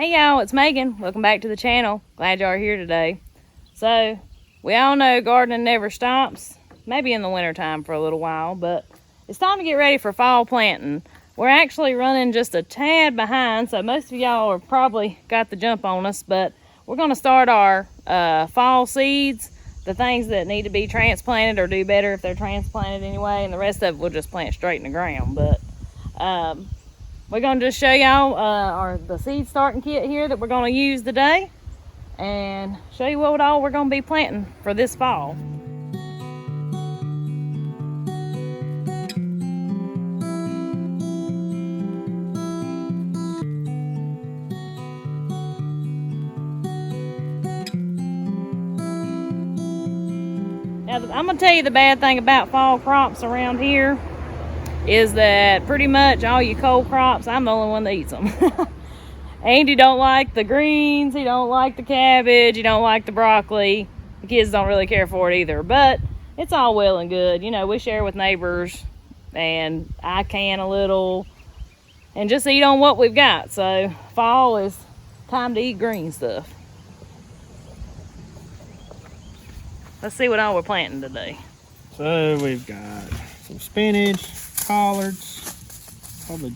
Hey y'all, it's Megan. Welcome back to the channel. Glad y'all are here today. So, we all know gardening never stops. Maybe in the wintertime for a little while, but it's time to get ready for fall planting. We're actually running just a tad behind, so most of y'all have probably got the jump on us, but we're going to start our fall seeds, the things that need to be transplanted or do better if they're transplanted anyway, and the rest of it we'll just plant straight in the ground. But we're going to just show y'all the seed starting kit here that we're going to use today and show you what all we're going to be planting for this fall. Now, I'm going to tell you the bad thing about fall crops around here is that pretty much all you cold crops, I'm the only one that eats them. Andy don't like the greens, he don't like the cabbage, he don't like the broccoli. The kids don't really care for it either, but it's all well and good. You know, we share with neighbors and I can a little and just eat on what we've got. So fall is time to eat green stuff. Let's see what all we're planting today. So we've got some spinach, collards, probably,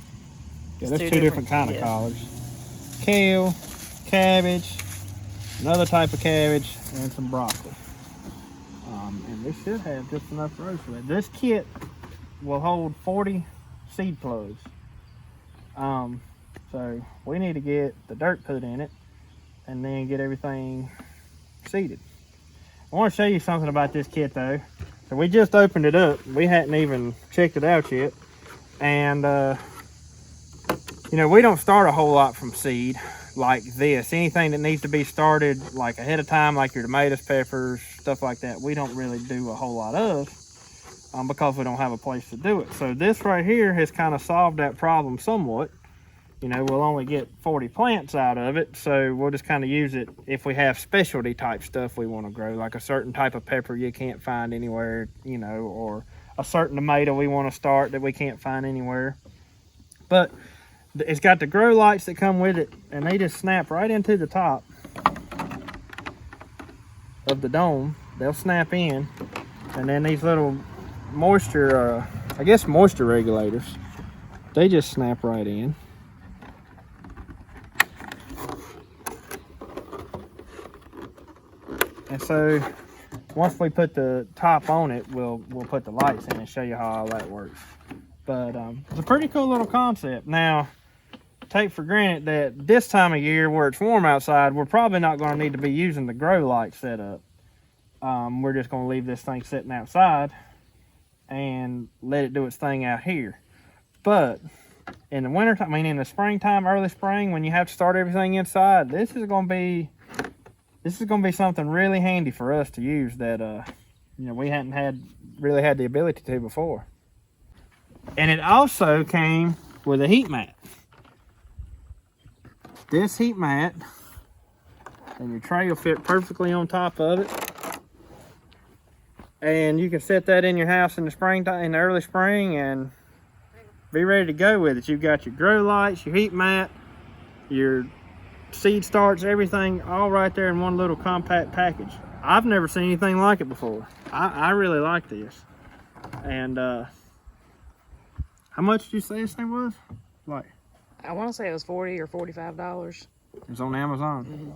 yeah, there's two different kind of collards. Kale, cabbage, another type of cabbage, and some broccoli. And this should have just enough rows for that. This kit will hold 40 seed plugs. So we need to get the dirt put in it and then get everything seeded. I want to show you something about this kit though. So we just opened it up. We hadn't even checked it out yet. And, you know, we don't start a whole lot from seed like this. Anything that needs to be started like ahead of time, like your tomatoes, peppers, stuff like that, we don't really do a whole lot of because we don't have a place to do it. So this right here has kind of solved that problem somewhat. You know, we'll only get 40 plants out of it, so we'll just kind of use it if we have specialty type stuff we want to grow, like a certain type of pepper you can't find anywhere, you know, or a certain tomato we want to start that we can't find anywhere. But it's got the grow lights that come with it, and they just snap right into the top of the dome. They'll snap in, and then these little moisture, I guess moisture regulators, they just snap right in. And so once we put the top on it, we'll put the lights in and show you how all that works. But it's a pretty cool little concept. Now, take for granted that this time of year where it's warm outside, we're probably not going to need to be using the grow light setup. We're just going to leave this thing sitting outside and let it do its thing out here. But in the wintertime, I mean in the springtime, early spring, when you have to start everything inside, this is going to be something really handy for us to use that you know, we hadn't really had the ability to before. And it also came with a heat mat. This heat mat, and your tray will fit perfectly on top of it. And you can set that in your house in the springtime, in the early spring, and be ready to go with it. You've got your grow lights, your heat mat, your seed starts, everything all right there in one little compact package. I've never seen anything like it before. I really like this. And how much did you say this thing was? Like, I want to say it was $40 or $45. it's on Amazon.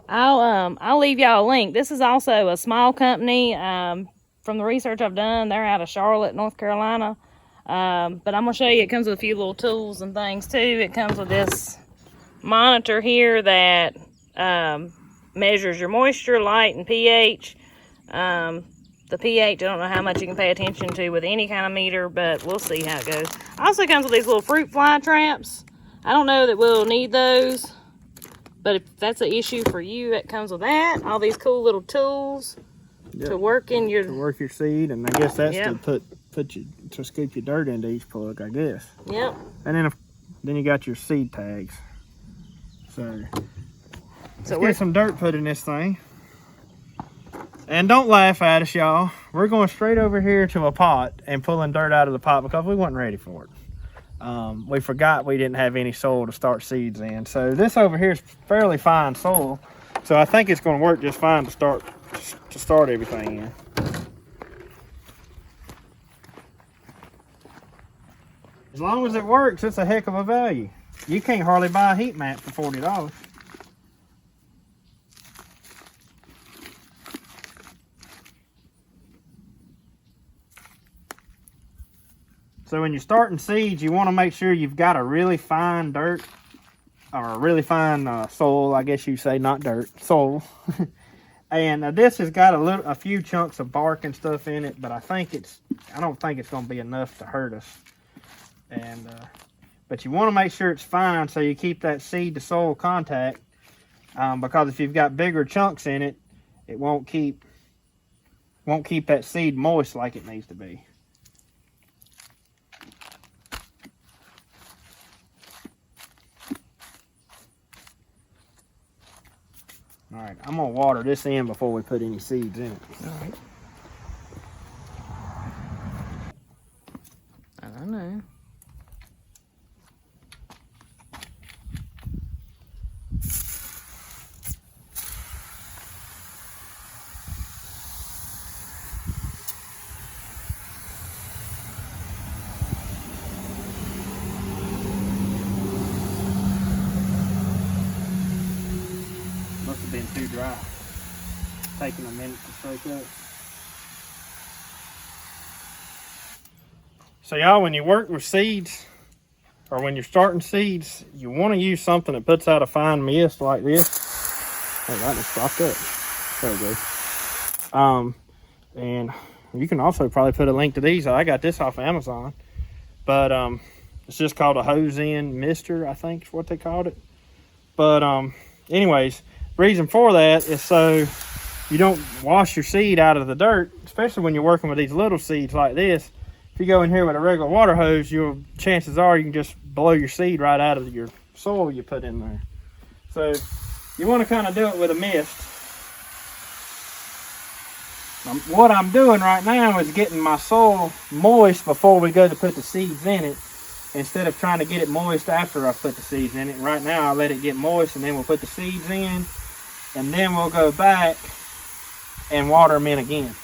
I'll leave y'all a link. This is also a small company. From the research I've done, they're out of Charlotte, North Carolina. But I'm gonna show you, it comes with a few little tools and things too. It comes with this monitor here that measures your moisture, light, and pH. The pH, I don't know how much you can pay attention to with any kind of meter, but we'll see how it goes. Also comes with these little fruit fly traps. I don't know that we'll need those, but if that's an issue for you, it comes with that. All these cool little tools to work in your... To work your seed, and I guess that's to scoop your dirt into each plug, I guess. Yep. And then you got your seed tags. So let's get some dirt put in this thing. And don't laugh at us, y'all. We're going straight over here to a pot and pulling dirt out of the pot because we weren't ready for it. we forgot we didn't have any soil to start seeds in. So this over here is fairly fine soil. So I think it's going to work just fine to start everything in. As long as it works, it's a heck of a value. You can't hardly buy a heat mat for $40. So when you're starting seeds, you want to make sure you've got a really fine dirt, or a really fine soil, I guess you say, not dirt, soil. And this has got a few chunks of bark and stuff in it, but I don't think it's going to be enough to hurt us. And but you want to make sure it's fine so you keep that seed to soil contact, because if you've got bigger chunks in it, it won't keep that seed moist like it needs to be. All right, I'm gonna water this in before we put any seeds in it. All right. I don't know. Must have been too dry. Taking a minute to soak up. So y'all, when you work with seeds, or when you're starting seeds, you want to use something that puts out a fine mist like this. Oh, that just stopped up. There we go. And you can also probably put a link to these. I got this off of Amazon. But it's just called a hose-in mister, I think is what they called it. But anyways, reason for that is so you don't wash your seed out of the dirt, especially when you're working with these little seeds like this. If you go in here with a regular water hose, chances are you can just blow your seed right out of your soil you put in there. So you want to kind of do it with a mist. What I'm doing right now is getting my soil moist before we go to put the seeds in it, instead of trying to get it moist after I put the seeds in it. Right now I'll let it get moist and then we'll put the seeds in, and then we'll go back and water them in again.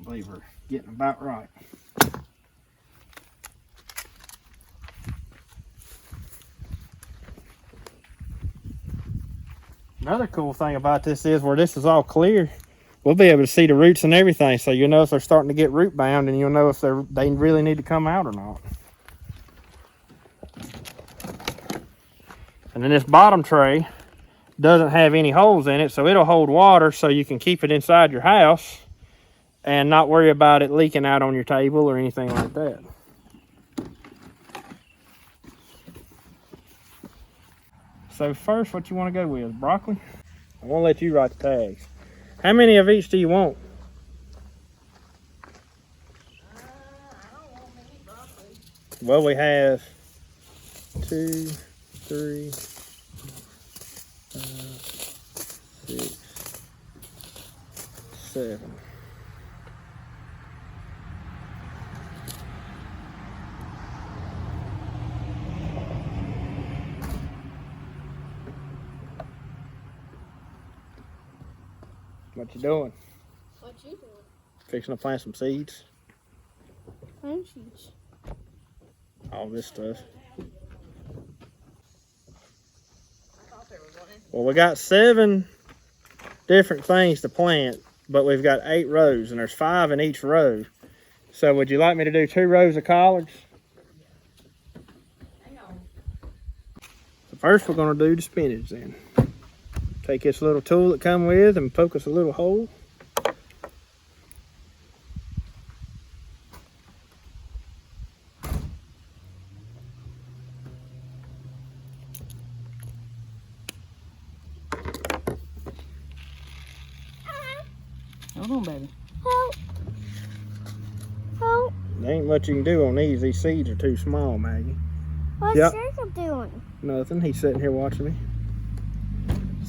I believe we're getting about right. Another cool thing about this is where this is all clear, we'll be able to see the roots and everything, so you'll know if they're starting to get root bound, and you'll know if they really need to come out or not. And then this bottom tray doesn't have any holes in it, so it'll hold water so you can keep it inside your house and not worry about it leaking out on your table or anything like that. So first, what you want to go with? Broccoli? I want to let you write the tags. How many of each do you want? I don't want many broccoli. Well, we have 2, 3, 5, 6, 7. What you doing? What you doing? Fixing to plant some seeds. Plant seeds. All this stuff. I thought there was one. Well, we got 7 different things to plant, but we've got 8 rows, and there's 5 in each row. So would you like me to do 2 rows of collards? Hang on. So first we're going to do the spinach then. Take this little tool that come with and poke us a little hole. Hold on, baby. Help. Help. There ain't much you can do on these. These seeds are too small, Maggie. What's Yep. Jacob doing? Nothing. He's sitting here watching me.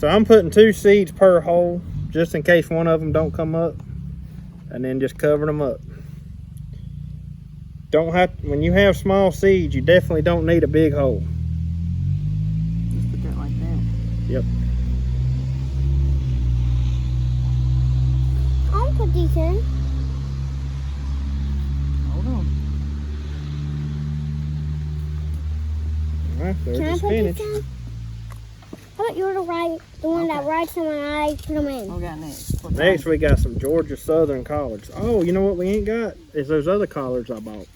So I'm putting 2 seeds per hole, just in case one of them don't come up, and then just covering them up. When you have small seeds, you definitely don't need a big hole. Just put that like that. Yep. I'll put these in. Hold on. All right, there's Can the I put spinach. these in? How about you're the one that writes them and I put them in? What we got next? What Next, kind? we got some Georgia Southern collards. Oh, you know what we ain't got? Is those other collards I bought.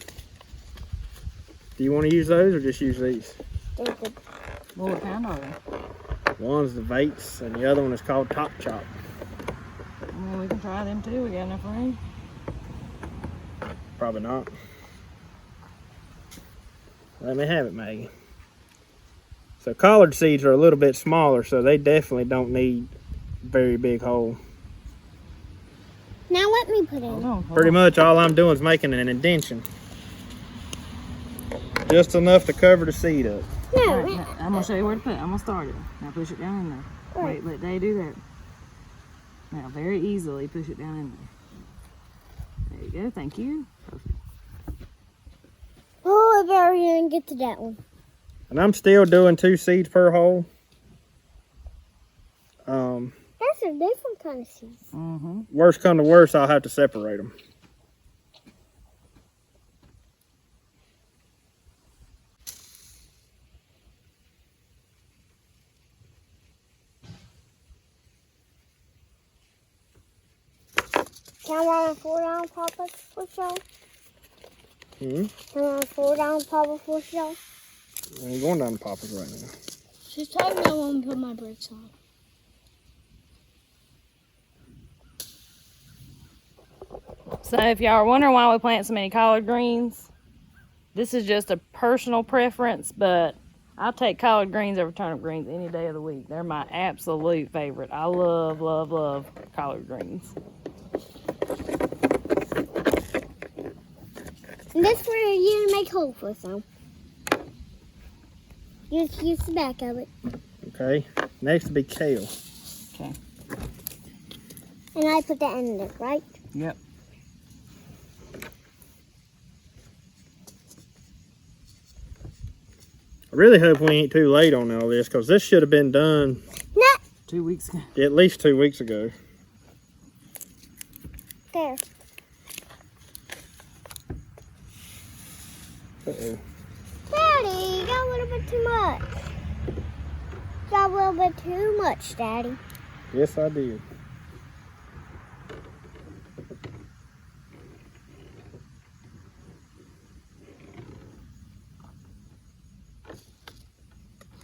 Do you want to use those or just use these? They're good. Well, what kind are they? One's the Vates and the other one is called Top Chop. I mean, we can try them too. We got enough room. Probably not. Let me have it, Maggie. So collard seeds are a little bit smaller, so they definitely don't need very big hole. Now let me put Hold in. on. Pretty much all I'm doing is making an indentation. Just enough to cover the seed up. No, All right, now, I'm gonna show you where to put it. I'm gonna start it. Now push it down in there. Right. Wait, let Day do that. Now very easily push it down in there. There you go. Thank you. Perfect. oh, I better even get to that one. And I'm still doing 2 seeds per hole. That's a different kind of seeds. Mm-hmm. Worst come to worst, I'll have to separate them. Can I run a 4-down papa for show? Hmm? Can I run a 4-down papa for show? I ain't going down the poppers right now. She's talking about when I put my brakes on. So if y'all are wondering why we plant so many collard greens, this is just a personal preference, but I'll take collard greens over turnip greens any day of the week. They're my absolute favorite. I love, love, love collard greens. And this is where you make holes for some. You just use the back of it. Okay. Next will be kale. Okay. And I put that in there, right? Yep. I really hope we ain't too late on all this, because this should have been done 2 weeks ago. at least 2 weeks ago. There. Uh-oh. Daddy, you got a little bit too much. Got a little bit too much, Daddy. Yes, I did.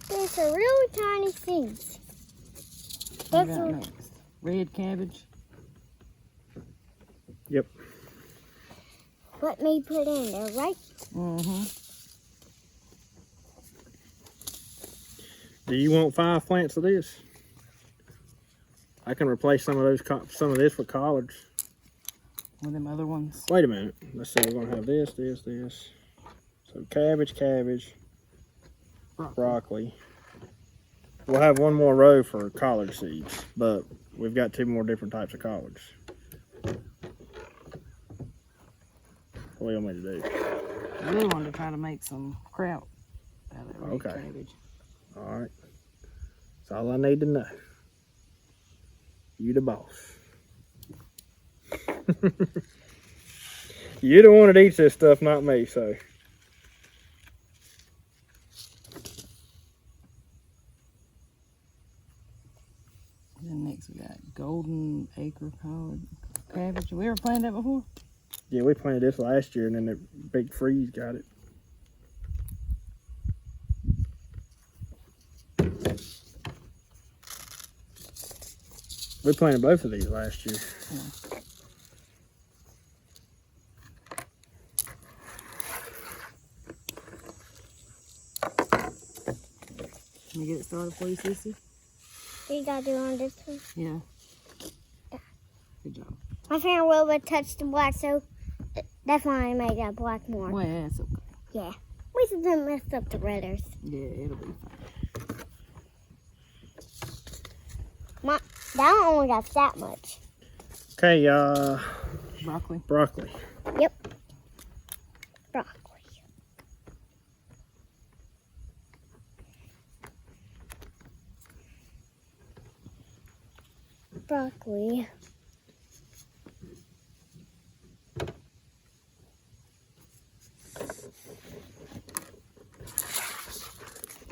There's a really tiny seeds. What That's we got a, next? Red cabbage. Yep. let me put in there, right? Mm-hmm. Do you want 5 plants of this? I can replace some of this with collards. With them other ones. Wait a minute. Let's see. We're gonna have this. So cabbage, broccoli. We'll have one more row for collard seeds, but we've got 2 more different types of collards. What do you want me to do? I really wanted to try to make some kraut out of that red Okay. cabbage. All right. That's all I need to know. You the boss. You the one that eats this stuff, not me, so. And then next we got golden acre collard cabbage. Have we ever planted that before? Yeah, we planted this last year and then the big freeze got it. We planted both of these last year. Yeah. Can you get it started for you, Sissy? What you gotta do on this one? Yeah. Good job. My finger will but touch the black, so that's why I made that black more. Well, that's okay. Yeah. We should mess up the redders. Yeah, it'll be fine. That one only got that much. Okay, Broccoli. broccoli. Yep. Broccoli. Broccoli.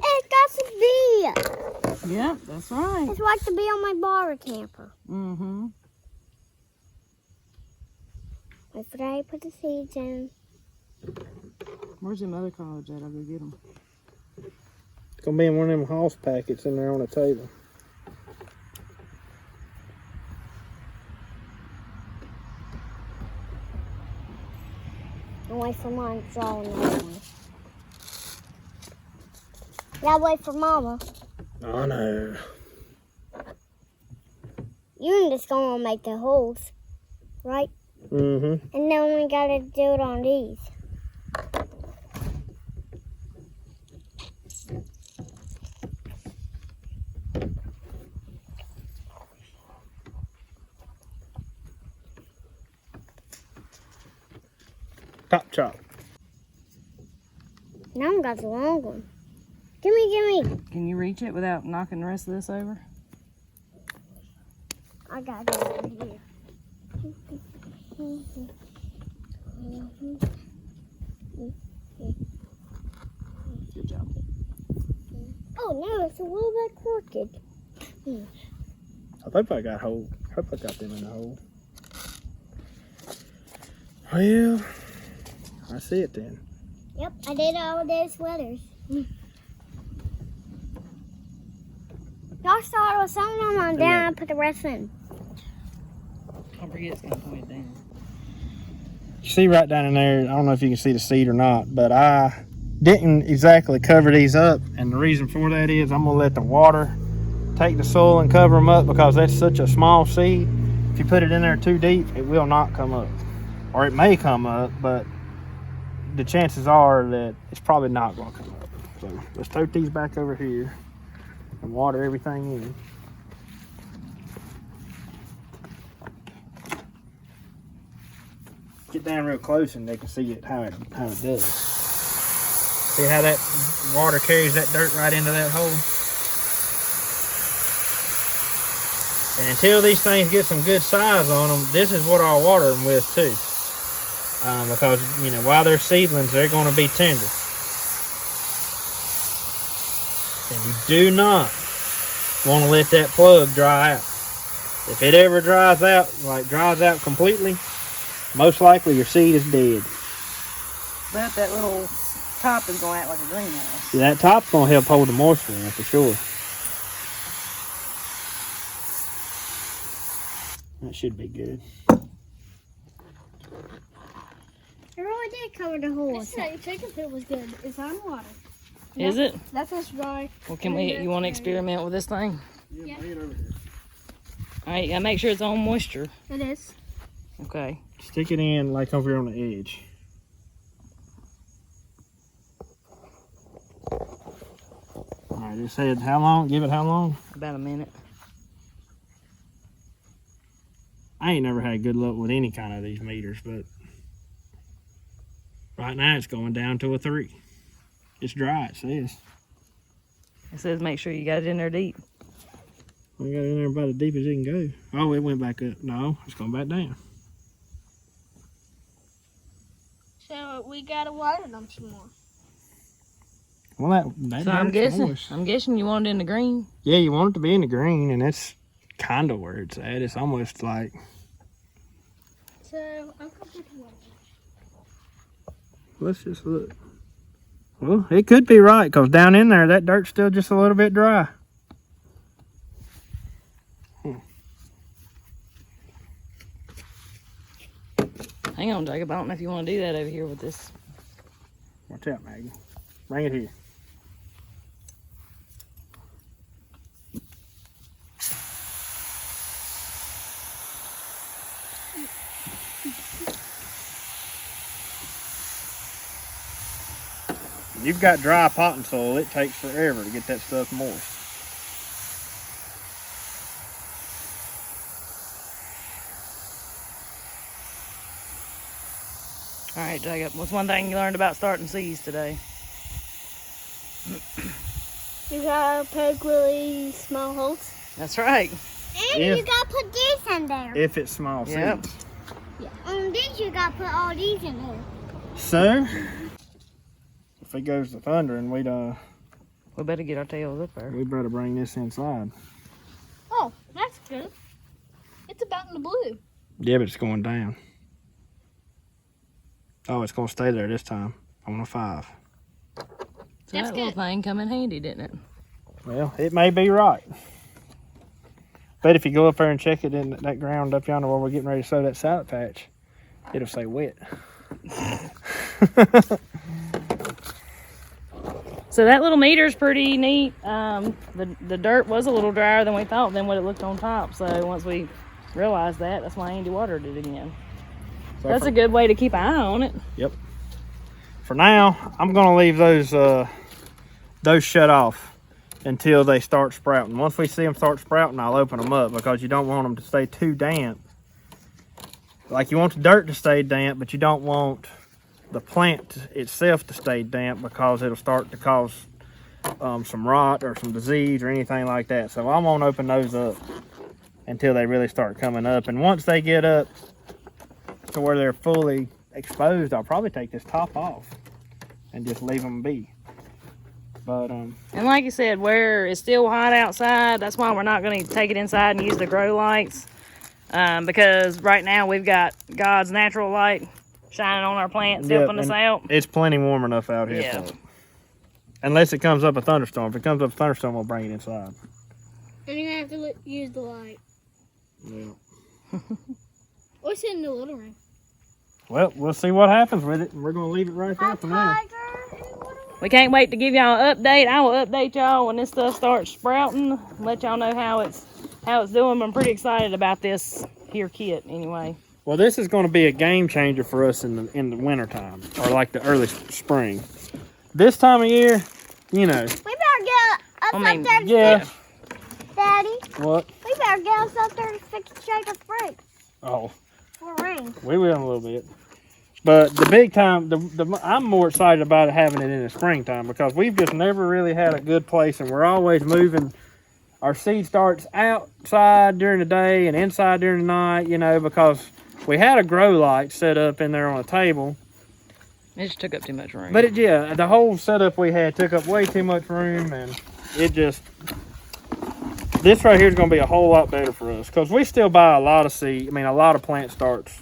It got some bee. Yep, that's right. It's like the bee on my bar camper. Mm-hmm. Wait for I put the seeds in. Where's them other collards at? I'll go get them. It's gonna be in one of them house packets in there on the table. I'll wait for mine to draw another one. Gotta wait for Mama. Oh no. You're just gonna make the holes, right? Mm-hmm. And then we gotta do it on these. Top chop. Now I got the long one. Gimme. Can you reach it without knocking the rest of this over? I got it over here. Good job. Oh no, it's a little bit crooked. I hope I got hole. I hope I got them in the hole. Well, I see it then. Yep, I did all those sweaters. Y'all started with some of them on down, I put the rest in. Don't forget it's gonna point down. You see right down in there, I don't know if you can see the seed or not, but I didn't exactly cover these up. And the reason for that is I'm gonna let the water take the soil and cover them up because that's such a small seed. If you put it in there too deep, it will not come up. Or it may come up, but the chances are that it's probably not gonna come up. So let's tote these back over here and water everything in. Get down real close and they can see it how it does. See how that water carries that dirt right into that hole? And until these things get some good size on them, this is what I'll water them with too. Because, you know, while they're seedlings, they're going to be tender. And you do not want to let that plug dry out. If it ever dries out completely, most likely your seed is dead. But that little top is going to act like a greenhouse. Yeah, that top's going to help hold the moisture in for sure. That should be good. It really did cover the hole. Check if it was good. It's on water. Is it? That's what's dry. Well, you want to experiment with this thing? Yeah. Bring it over here. All right, you gotta make sure it's on moisture. It is. Okay. Stick it in like over here on the edge. Alright, it said how long? Give it how long? About a minute. I ain't never had good luck with any kind of these meters, but right now it's going down to a 3. It's dry, it says. It says make sure you got it in there deep. We got it in there about as deep as it can go. Oh, it went back up. No, it's going back down. So we gotta water them some more. Well, that So I'm dirt's moist. guessing you want it in the green. Yeah, you want it to be in the green, and that's kind of where it's at. It's almost like, So I'm gonna put the water. let's just look. Well, it could be right, because down in there, that dirt's still just a little bit dry. Hang on, Jacob. I don't know if you want to do that over here with this. Watch out, Maggie. Bring it here. You've got dry potting soil, it takes forever to get that stuff moist. All right, Jacob, what's one thing you learned about starting seeds today? You gotta poke really small holes. That's right. And If- you gotta put these in there. If it's small Yep. seeds. And then you gotta put all these in there. So, if it goes to thundering, We better get our tails up there. we better bring this inside. Oh, that's good. It's about in the blue. Yeah, but it's going down. Oh, it's going to stay there this time on a 5. So That's that little good. thing come in handy, didn't it? Well, it may be right. But if you go up there and check it in that ground up yonder where we're getting ready to sow that salad patch, it'll say wet. So that little meter's pretty neat. The dirt was a little drier than we thought than what it looked on top. So once we realized that, that's why Andy watered it again. So That's a good way to keep an eye on it. Yep. For now, I'm going to leave those shut off until they start sprouting. Once we see them start sprouting, I'll open them up because you don't want them to stay too damp. Like you want the dirt to stay damp, but you don't want the plant itself to stay damp because it'll start to cause some rot or some disease or anything like that. So I won't open those up until they really start coming up. And once they get up to where they're fully exposed, I'll probably take this top off and just leave them be. But And like you said, where it's still hot outside, that's why we're not going to take it inside and use the grow lights. Because right now we've got God's natural light shining on our plants, Yep, helping us and out. it's plenty warm enough out here Yeah. for it. Unless it comes up a thunderstorm. If it comes up a thunderstorm, we'll bring it inside. And you're gonna have to use the light. Yeah. Or sit in the living room. Well, we'll see what happens with it. We're going to leave it right there for now. We can't wait to give y'all an update. I will update y'all when this stuff starts sprouting. Let y'all know how it's doing. I'm pretty excited about this here kit anyway. Well, this is going to be a game changer for us in the winter time, or like the early spring. This time of year, you know. We better get us I up mean, there to Yeah. fix, Daddy. What? We better get us up there to fix shade of fruit Oh, for rain. we will in a little bit. But the big time, I'm more excited about it having it in the springtime because we've just never really had a good place, and we're always moving. Our seed starts outside during the day and inside during the night, you know, because we had a grow light set up in there on a table. It just took up too much room. But the whole setup we had took up way too much room, and this right here is going to be a whole lot better for us because we still buy a lot of plant starts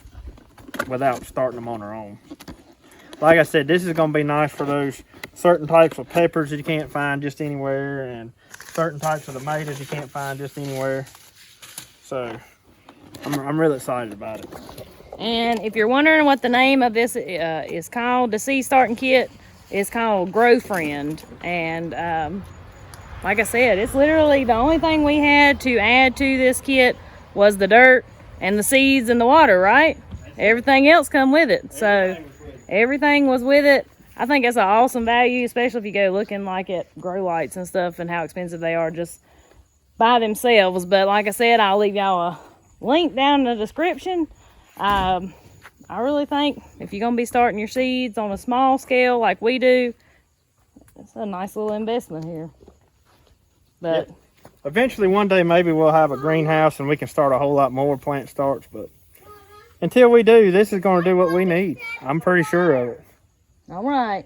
without starting them on our own. Like I said, this is going to be nice for those certain types of peppers that you can't find just anywhere, and certain types of tomatoes you can't find just anywhere. So I'm really excited about it. And if you're wondering what the name of this is called, the seed starting kit is called Grow Friend. And like I said, it's literally the only thing we had to add to this kit was the dirt and the seeds and the water, right? Everything else come with it. So everything was with it. I think it's an awesome value, especially if you go looking like at grow lights and stuff and how expensive they are just by themselves. But like I said, I'll leave y'all a link down in the description. I really think if you're going to be starting your seeds on a small scale like we do, it's a nice little investment here. But Yep. Eventually, one day, maybe we'll have a greenhouse and we can start a whole lot more plant starts. But until we do, this is going to do what we need. I'm pretty sure of it. all right.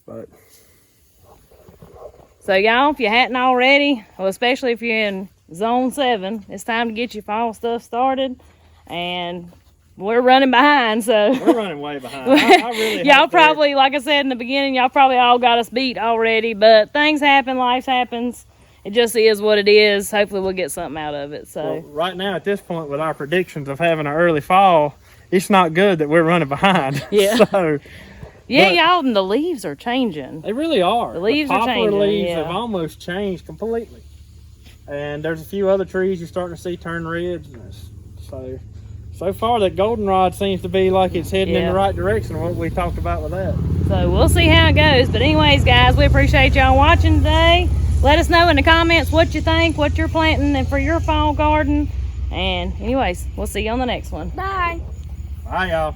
But So y'all, if you hadn't already, well, especially if you're in zone 7, it's time to get your fall stuff started. And we're running behind, so we're running way behind. I really y'all hope probably, like I said in the beginning, y'all probably all got us beat already. But things happen, life happens. It just is what it is. Hopefully we'll get something out of it. So well, right now, at this point, with our predictions of having an early fall, it's not good that we're running behind. Yeah. So yeah, but- y'all, and the leaves are changing. they really are. The leaves are poplar changing, leaves yeah. have almost changed completely. And there's a few other trees you're starting to see turn red. So far, that goldenrod seems to be like it's heading in Yeah. the right direction, what we talked about with that. So we'll see how it goes. But anyways, guys, we appreciate y'all watching today. Let us know in the comments what you think, what you're planting and for your fall garden. And anyways, we'll see you on the next one. Bye. Bye, y'all.